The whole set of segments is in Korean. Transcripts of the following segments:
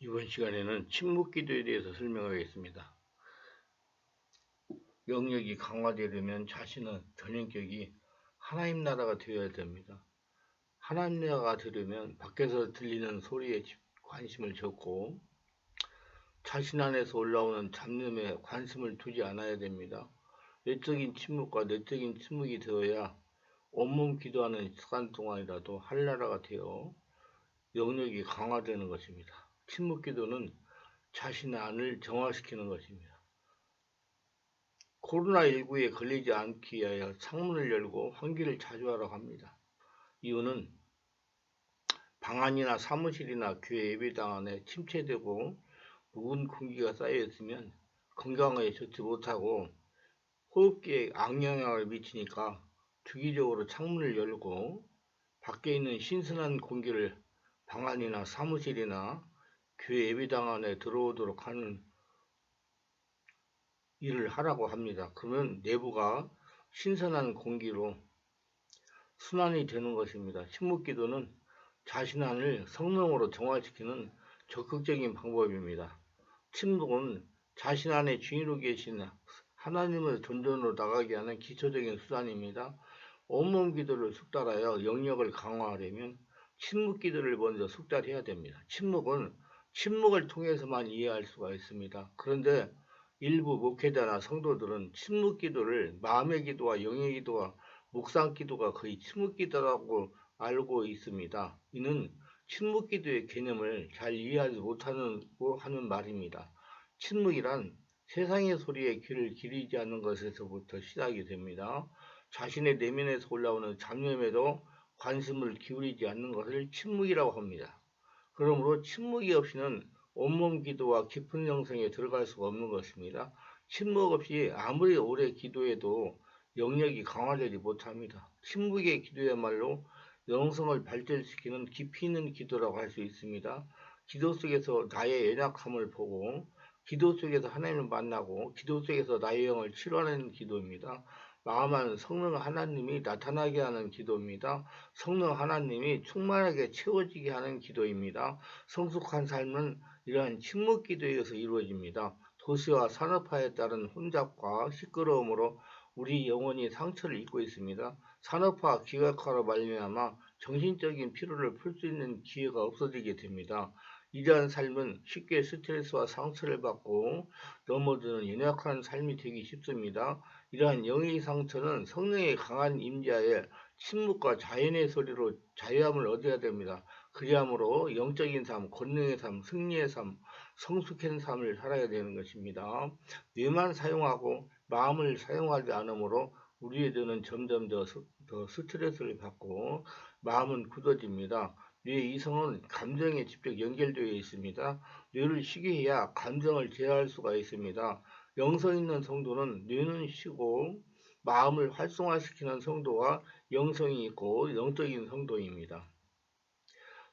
이번 시간에는 침묵기도에 대해서 설명하겠습니다. 영역이 강화되려면 자신의 전인격이 하나님 나라가 되어야 됩니다. 하나님 나라가 되려면 밖에서 들리는 소리에 관심을 접고 자신 안에서 올라오는 잡념에 관심을 두지 않아야 됩니다. 내적인 침묵과 내적인 침묵이 되어야 온몸 기도하는 시간 동안이라도 한나라가 되어 영역이 강화되는 것입니다. 침묵기도는 자신의 안을 정화시키는 것입니다. 코로나19에 걸리지 않기 위하여 창문을 열고 환기를 자주 하라고 합니다. 이유는 방 안이나 사무실이나 교회 예배당 안에 침체되고 묵은 공기가 쌓여 있으면 건강에 좋지 못하고 호흡기에 악영향을 미치니까 주기적으로 창문을 열고 밖에 있는 신선한 공기를 방 안이나 사무실이나 교회 예배당 안에 들어오도록 하는 일을 하라고 합니다. 그러면 내부가 신선한 공기로 순환이 되는 것입니다. 침묵기도는 자신 안을 성령으로 정화시키는 적극적인 방법입니다. 침묵은 자신 안에 주인으로 계신 하나님의 존전으로 나가게 하는 기초적인 수단입니다. 온몸 기도를 숙달하여 영역을 강화하려면 침묵기도를 먼저 숙달해야 됩니다. 침묵은 침묵을 통해서만 이해할 수가 있습니다. 그런데 일부 목회자나 성도들은 침묵기도를 마음의 기도와 영의 기도와 묵상 기도가 거의 침묵기도라고 알고 있습니다. 이는 침묵기도의 개념을 잘 이해하지 못하고 하는 말입니다. 침묵이란 세상의 소리에 귀를 기울이지 않는 것에서부터 시작이 됩니다. 자신의 내면에서 올라오는 잡념에도 관심을 기울이지 않는 것을 침묵이라고 합니다. 그러므로 침묵이 없이는 온몸 기도와 깊은 영성에 들어갈 수가 없는 것입니다. 침묵 없이 아무리 오래 기도해도 영역이 강화되지 못합니다. 침묵의 기도야말로 영성을 발전시키는 깊이 있는 기도라고 할 수 있습니다. 기도 속에서 나의 연약함을 보고 기도 속에서 하나님을 만나고 기도 속에서 나의 영을 치료하는 기도입니다. 마음은 성령 하나님이 나타나게 하는 기도입니다. 성령 하나님이 충만하게 채워지게 하는 기도입니다. 성숙한 삶은 이러한 침묵 기도에 의해서 이루어집니다. 도시와 산업화에 따른 혼잡과 시끄러움으로 우리 영혼이 상처를 입고 있습니다. 산업화, 기각화로 말미암아 정신적인 피로를 풀 수 있는 기회가 없어지게 됩니다. 이러한 삶은 쉽게 스트레스와 상처를 받고 넘어지는 연약한 삶이 되기 쉽습니다. 이러한 영의 상처는 성령의 강한 임재하에 침묵과 자연의 소리로 자유함을 얻어야 됩니다. 그리함으로 영적인 삶, 권능의 삶, 승리의 삶, 성숙한 삶을 살아야 되는 것입니다. 뇌만 사용하고 마음을 사용하지 않으므로 우리의 뇌는 점점 더 스트레스를 받고 마음은 굳어집니다. 뇌의 이성은 감정에 직접 연결되어 있습니다. 뇌를 쉬게 해야 감정을 제어할 수가 있습니다. 영성 있는 성도는 뇌는 쉬고 마음을 활성화시키는 성도와 영성이 있고 영적인 성도입니다.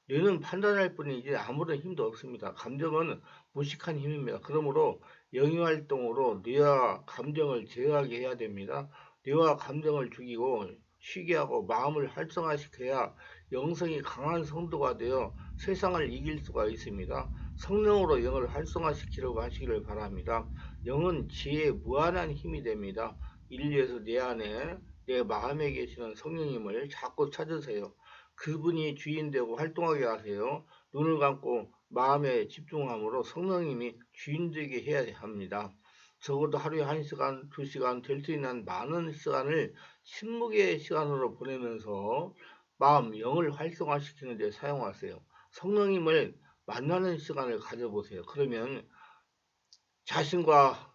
뇌는 판단할 뿐이지 아무런 힘도 없습니다. 감정은 무식한 힘입니다. 그러므로 영유활동으로 뇌와 감정을 제어하게 해야 됩니다. 뇌와 감정을 죽이고 쉬게 하고 마음을 활성화시켜야 영성이 강한 성도가 되어 세상을 이길 수가 있습니다. 성령으로 영을 활성화시키려고 하시기를 바랍니다. 영은 지혜의 무한한 힘이 됩니다. 인류에서 내 안에 내 마음에 계시는 성령님을 자꾸 찾으세요. 그분이 주인되고 활동하게 하세요. 눈을 감고 마음에 집중함으로 성령님이 주인되게 해야 합니다. 적어도 하루에 1시간, 2시간 될 수 있는 많은 시간을 침묵의 시간으로 보내면서 마음, 영을 활성화시키는 데 사용하세요. 성령님을 만나는 시간을 가져보세요. 그러면 자신과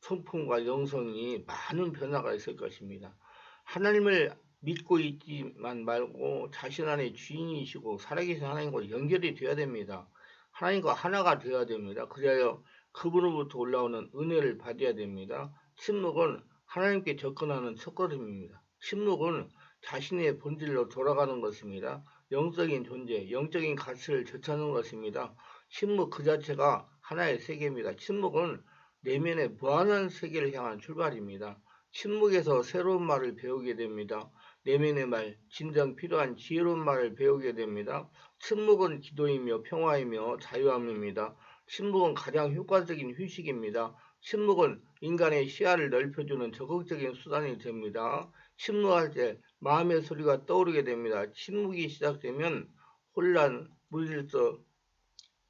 성품과 영성이 많은 변화가 있을 것입니다. 하나님을 믿고 있지만 말고 자신 안에 주인이시고 살아계신 하나님과 연결이 되어야 됩니다. 하나님과 하나가 되어야 됩니다. 그리하여 그분으로부터 올라오는 은혜를 받아야 됩니다. 침묵은 하나님께 접근하는 첫걸음입니다. 침묵은 자신의 본질로 돌아가는 것입니다. 영적인 존재, 영적인 가치를 되찾는 것입니다. 침묵 그 자체가 하나의 세계입니다. 침묵은 내면의 무한한 세계를 향한 출발입니다. 침묵에서 새로운 말을 배우게 됩니다. 내면의 말, 진정 필요한 지혜로운 말을 배우게 됩니다. 침묵은 기도이며 평화이며 자유함입니다. 침묵은 가장 효과적인 휴식입니다. 침묵은 인간의 시야를 넓혀주는 적극적인 수단이 됩니다. 침묵할 때 마음의 소리가 떠오르게 됩니다. 침묵이 시작되면 혼란, 무질서,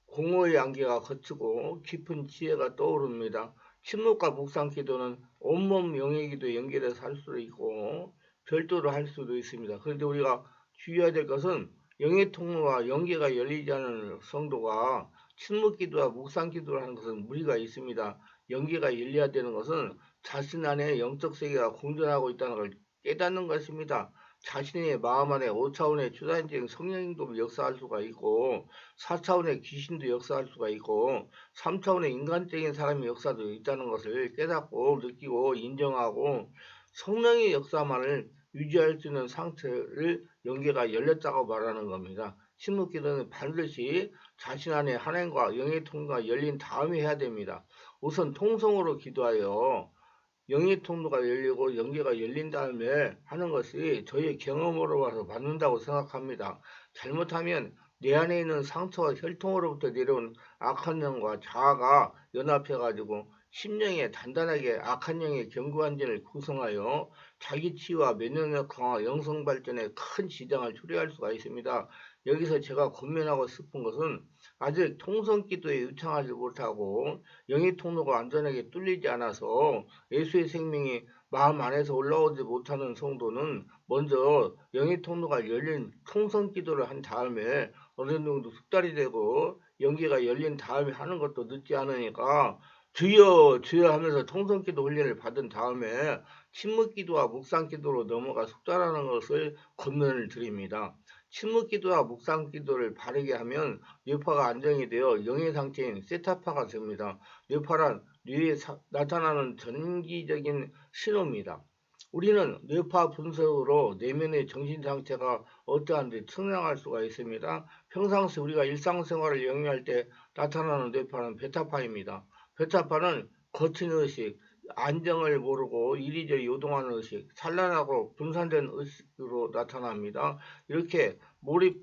공허의 안개가 걷히고 깊은 지혜가 떠오릅니다. 침묵과 묵상 기도는 온몸 영역기도 연결해서 할 수도 있고 별도로 할 수도 있습니다. 그런데 우리가 주의해야 될 것은 영의 통로와 연계가 열리지 않은 성도가 침묵 기도와 묵상 기도를 하는 것은 무리가 있습니다. 연계가 열려야 되는 것은 자신 안에 영적 세계가 공존하고 있다는 걸 깨닫는 것입니다. 자신의 마음 안에 5차원의 초자연적인 성령님도 역사할 수가 있고 4차원의 귀신도 역사할 수가 있고 3차원의 인간적인 사람의 역사도 있다는 것을 깨닫고 느끼고 인정하고 성령의 역사만을 유지할 수 있는 상태를 연계가 열렸다고 말하는 겁니다. 침묵기도는 반드시 자신 안에 하나님과 영의 통로가 열린 다음에 해야 됩니다. 우선 통성으로 기도하여 영의 통로가 열리고 연계가 열린 다음에 하는 것이 저의 경험으로 와서 받는다고 생각합니다. 잘못하면 내 안에 있는 상처와 혈통으로부터 내려온 악한 영과 자아가 연합해가지고 심령에 단단하게 악한 영의 견고한 진을 구성하여 자기 치유와 면역력 강화, 영성 발전에 큰 지장을 초래할 수가 있습니다. 여기서 제가 권면하고 싶은 것은 아직 통성 기도에 유창하지 못하고 영의 통로가 완전하게 뚫리지 않아서 예수의 생명이 마음 안에서 올라오지 못하는 성도는 먼저 영의 통로가 열린 통성 기도를 한 다음에 어느 정도 숙달이 되고 연계가 열린 다음에 하는 것도 늦지 않으니까 주여 주여 하면서 통성 기도 훈련을 받은 다음에 침묵 기도와 묵상 기도로 넘어가 숙달하는 것을 권면을 드립니다. 침묵 기도와 묵상 기도를 바르게 하면 뇌파가 안정이 되어 영의 상태인 세타파가 됩니다. 뇌파란 뇌에 나타나는 전기적인 신호입니다. 우리는 뇌파 분석으로 내면의 정신 상태가 어떠한지 측량할 수가 있습니다. 평상시 우리가 일상생활을 영위할 때 나타나는 뇌파는 베타파입니다. 베타파는 거친 의식, 안정을 모르고 이리저리 요동하는 의식, 산란하고 분산된 의식으로 나타납니다. 이렇게 몰입이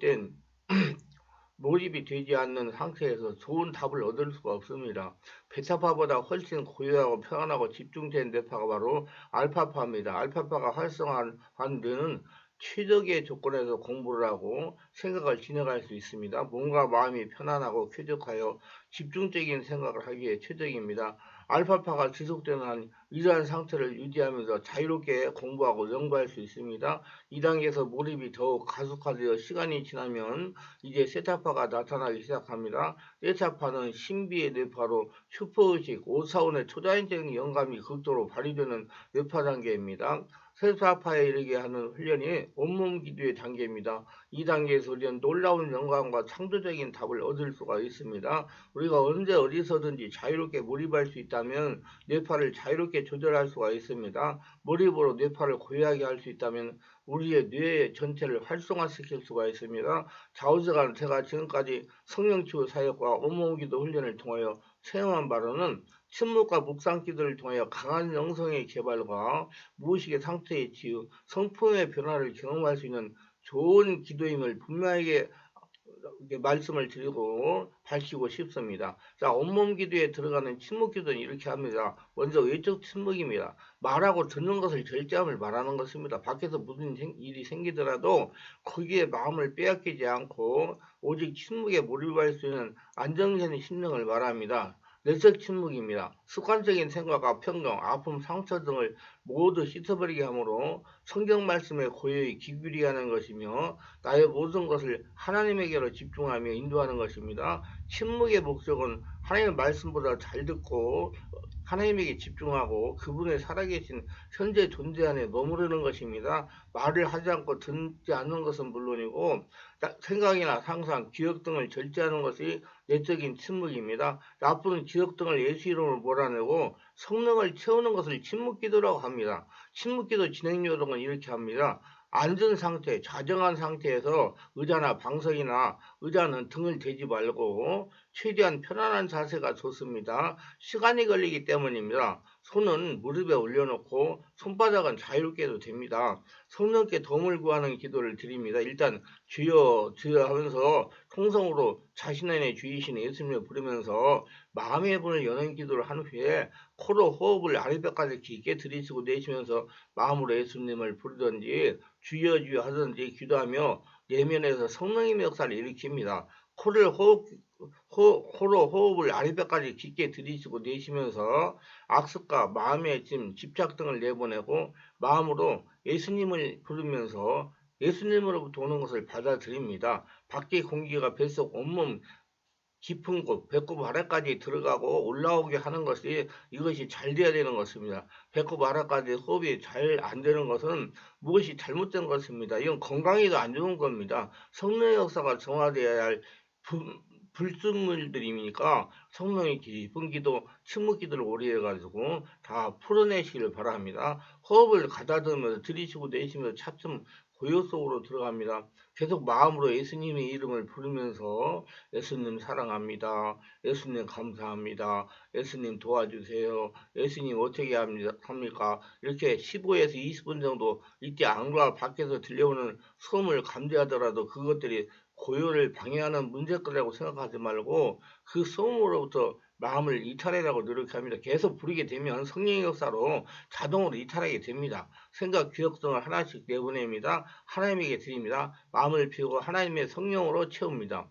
되지 않는 상태에서 좋은 답을 얻을 수가 없습니다. 베타파보다 훨씬 고요하고 평안하고 집중된 뇌파가 바로 알파파입니다. 알파파가 활성화한 뇌는 최적의 조건에서 공부를 하고 생각을 진행할 수 있습니다. 몸과 마음이 편안하고 쾌적하여 집중적인 생각을 하기에 최적입니다. 알파파가 지속되는 한 이러한 상태를 유지하면서 자유롭게 공부하고 연구할 수 있습니다. 이 단계에서 몰입이 더욱 가속화되어 시간이 지나면 이제 세타파가 나타나기 시작합니다. 세타파는 신비의 뇌파로 슈퍼의식, 5차원의 초자연적인 영감이 극도로 발휘되는 뇌파 단계입니다. 세타파에 이르게 하는 훈련이 온몸 기도의 단계입니다. 이 단계에서 우리는 놀라운 영감과 창조적인 답을 얻을 수가 있습니다. 우리가 언제 어디서든지 자유롭게 몰입할 수 있다면 뇌파를 자유롭게 조절할 수가 있습니다. 몰입으로 뇌파를 고요하게 할 수 있다면 우리의 뇌 전체를 활성화시킬 수가 있습니다. 좌우지간 제가 지금까지 성령치유 사역과 온몸 기도 훈련을 통하여 체험한 바로는 침묵과 묵상 기도를 통하여 강한 영성의 개발과 무의식의 상태의 치유, 성품의 변화를 경험할 수 있는 좋은 기도임을 분명하게 말씀을 드리고 밝히고 싶습니다. 자, 온몸 기도에 들어가는 침묵 기도는 이렇게 합니다. 먼저 외적 침묵입니다. 말하고 듣는 것을 절제함을 말하는 것입니다. 밖에서 무슨 일이 생기더라도 거기에 마음을 빼앗기지 않고 오직 침묵에 몰입할 수 있는 안정된 심령을 말합니다. 내적 침묵입니다. 습관적인 생각과 편견, 아픔, 상처 등을 모두 씻어버리게 하므로 성경 말씀에 고요히 귀 기울이게 하는 것이며 나의 모든 것을 하나님에게로 집중하며 인도하는 것입니다. 침묵의 목적은 하나님의 말씀보다 잘 듣고 하나님에게 집중하고 그분의 살아계신 현재 존재 안에 머무르는 것입니다. 말을 하지 않고 듣지 않는 것은 물론이고 생각이나 상상, 기억 등을 절제하는 것이 내적인 침묵입니다. 나쁜 기억 등을 예수 이름으로 몰아내고 성령을 채우는 것을 침묵기도라고 합니다. 침묵기도 진행 요령은 이렇게 합니다. 앉은 상태, 좌정한 상태에서 의자나 방석이나 의자는 등을 대지 말고 최대한 편안한 자세가 좋습니다. 시간이 걸리기 때문입니다. 손은 무릎에 올려놓고 손바닥은 자유롭게 해도 됩니다. 성령께 도움을 구하는 기도를 드립니다. 일단 주여 주여 하면서 통성으로 자신 안에 주이신 예수님을 부르면서 마음의 문을 여는 기도를 한 후에 코로 호흡을 아랫배까지 깊게 들이쉬고 내쉬면서 마음으로 예수님을 부르든지 주여 주여 하든지 기도하며 내면에서 성령님의 역사를 일으킵니다. 코로 호흡을 아랫배까지 깊게 들이쉬고 내쉬면서 악습과 마음의 짐, 집착 등을 내보내고 마음으로 예수님을 부르면서 예수님으로부터 오는 것을 받아들입니다. 밖의 공기가 뱃속 온몸 깊은 곳, 배꼽 아래까지 들어가고 올라오게 하는 것이 이것이 잘 돼야 되는 것입니다. 배꼽 아래까지 호흡이 잘 안 되는 것은 무엇이 잘못된 것입니다. 이건 건강에도 안 좋은 겁니다. 성령의 역사가 정화되어야 할 불순물들이니까 성령의 깊은 기도, 침묵 기도를 오래 해가지고 다 풀어내시길 바랍니다. 호흡을 가다듬으면서 들이쉬고 내쉬면서 차츰 고요 속으로 들어갑니다. 계속 마음으로 예수님의 이름을 부르면서 예수님 사랑합니다. 예수님 감사합니다. 예수님 도와주세요. 예수님 어떻게 합니까? 이렇게 15에서 20분 정도 이때 안과 밖에서 들려오는 소음을 감지하더라도 그것들이 고요를 방해하는 문제거리라고 생각하지 말고 그 소음으로부터 마음을 이탈하려고 노력합니다. 계속 부르게 되면 성령의 역사로 자동으로 이탈하게 됩니다. 생각, 기억 등을 하나씩 내보냅니다. 하나님에게 드립니다. 마음을 비우고 하나님의 성령으로 채웁니다.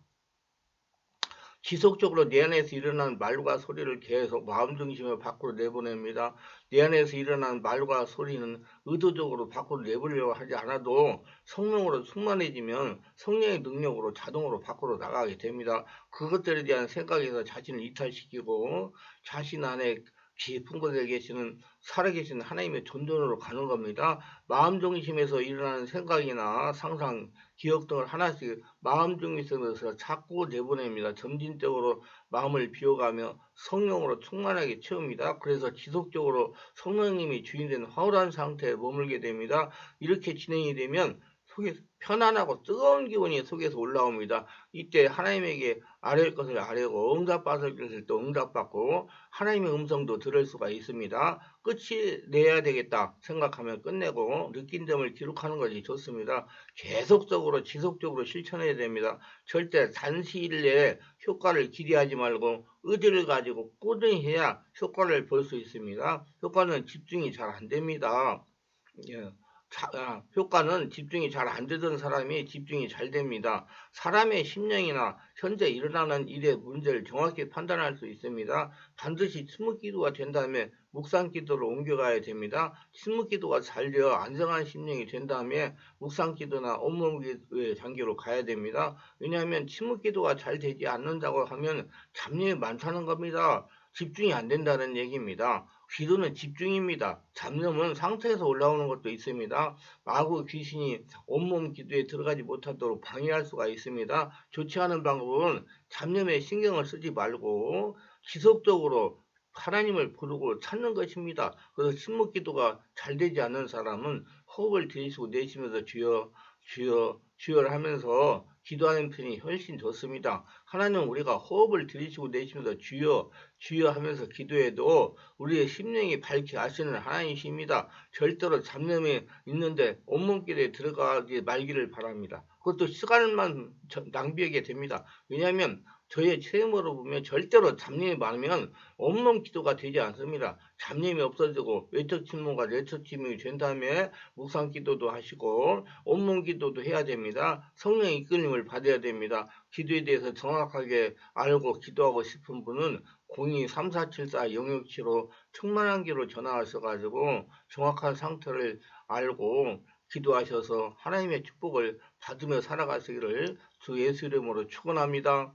지속적으로 내 안에서 일어나는 말과 소리를 계속 마음 중심으로 밖으로 내보냅니다. 내 안에서 일어나는 말과 소리는 의도적으로 밖으로 내보려고 하지 않아도 성령으로 충만해지면 성령의 능력으로 자동으로 밖으로 나가게 됩니다. 그것들에 대한 생각에서 자신을 이탈시키고 자신 안에 깊은 곳에 계시는 살아계신 하나님의 존존으로 가는 겁니다. 마음 중심에서 일어나는 생각이나 상상, 기억 등을 하나씩 마음 중심에서 자꾸 내보냅니다. 점진적으로 마음을 비워가며 성령으로 충만하게 채웁니다. 그래서 지속적으로 성령님이 주인된 황홀한 상태에 머물게 됩니다. 이렇게 진행이 되면 속에 편안하고 뜨거운 기운이 속에서 올라옵니다. 이때 하나님에게 아뢰을 것을 아뢰고 응답받을 것을 또 응답받고 하나님의 음성도 들을 수가 있습니다. 끝이 내야 되겠다 생각하면 끝내고 느낀 점을 기록하는 것이 좋습니다. 계속적으로 지속적으로 실천해야 됩니다. 절대 단시일 내에 효과를 기대하지 말고 의지를 가지고 꾸준히 해야 효과를 볼 수 있습니다. 효과는 집중이 잘 안 됩니다. 예. 효과는 집중이 잘 안 되던 사람이 집중이 잘 됩니다. 사람의 심령이나 현재 일어나는 일의 문제를 정확히 판단할 수 있습니다. 반드시 침묵 기도가 된 다음에 묵상 기도로 옮겨가야 됩니다. 침묵 기도가 잘 되어 안정한 심령이 된 다음에 묵상 기도나 온몸 기도의 단계로 가야 됩니다. 왜냐하면 침묵 기도가 잘 되지 않는다고 하면 잡념이 많다는 겁니다. 집중이 안 된다는 얘기입니다. 기도는 집중입니다. 잡념은 상태에서 올라오는 것도 있습니다. 마구 귀신이 온몸 기도에 들어가지 못하도록 방해할 수가 있습니다. 좋지 않은 방법은 잡념에 신경을 쓰지 말고 지속적으로 하나님을 부르고 찾는 것입니다. 그래서 침묵 기도가 잘 되지 않는 사람은 호흡을 들이쉬고 내쉬면서 주여 주여 주여를 하면서 기도하는 편이 훨씬 좋습니다. 하나님은 우리가 호흡을 들이쉬고 내쉬면서 주여 주여 하면서 기도해도 우리의 심령이 밝히 아시는 하나님이십니다. 절대로 잡념이 있는데 온몸길에 들어가지 말기를 바랍니다. 그것도 시간만 낭비하게 됩니다. 왜냐하면 저의 체험으로 보면 절대로 잡념이 많으면 온몸 기도가 되지 않습니다. 잡념이 없어지고 외적 침묵과 내적 침묵이 된 다음에 묵상 기도도 하시고 온몸 기도도 해야 됩니다. 성령의 이끌림을 받아야 됩니다. 기도에 대해서 정확하게 알고 기도하고 싶은 분은 02-3474-067로 충만한 기로 전화하셔가지고 정확한 상태를 알고 기도하셔서 하나님의 축복을 받으며 살아가시기를 주 예수 이름으로 축원합니다.